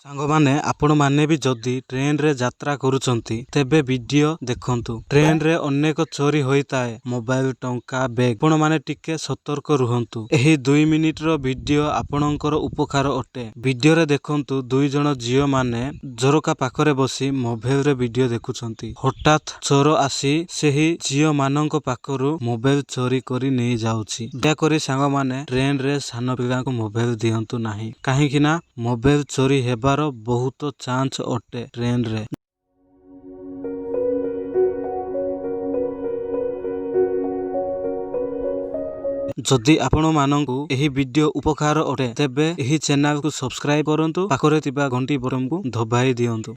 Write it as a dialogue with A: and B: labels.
A: ସାଙ୍ଗମାନେ ଆପଣମାନେ ବି ଯଦି ଟ୍ରେନରେ ଯାତ୍ରା କରୁଛନ୍ତି ତେବେ ଭିଡିଓ ଦେଖନ୍ତୁ। ଟ୍ରେନରେ ଅନେକ ଚୋରି ହୋଇଥାଏ, ମୋବାଇଲ, ଟଙ୍କା, ବ୍ୟାଗ। ଆପଣମାନେ ଟିକେ ସତର୍କ ରୁହନ୍ତୁ। ଏହି 2 ମିନିଟର ଭିଡିଓ ଆପଣଙ୍କର ଉପକାର ଅଟେ। ଭିଡିଓରେ ଦେଖନ୍ତୁ ଦୁଇ ଜଣ ଝିଅ ମାନେ ଝରକା ପାଖରେ ବସି ମୋବାଇଲରେ ଭିଡିଓ ଦେଖୁଛନ୍ତି। ହଠାତ୍ ଚୋର ଆସି ସେହି ଝିଅ ମାନଙ୍କ ପାଖରୁ ମୋବାଇଲ ଚୋରି କରି ନେଇ ଯାଉଛି। ଦୟାକରି ସାଙ୍ଗମାନେ ଟ୍ରେନରେ ସାନ ପିଲାଙ୍କୁ ମୋବାଇଲ ଦିଅନ୍ତୁ ନାହିଁ, କାହିଁକି ନା ମୋବାଇଲ ଚୋରି ହେବାର ବହୁତ ଚାନ୍ସ ଅଟେ ଟ୍ରେନରେ। ଯଦି ଆପଣମାନଙ୍କୁ ଏହି ଭିଡିଓ ଉପକାର ଅଟେ ତେବେ ଏହି ଚ୍ୟାନେଲକୁ ସବସ୍କ୍ରାଇବ କରନ୍ତୁ, ପାଖରେ ଥିବା ଘଣ୍ଟି ବଟନକୁ ଦବାଇ ଦିଅନ୍ତୁ।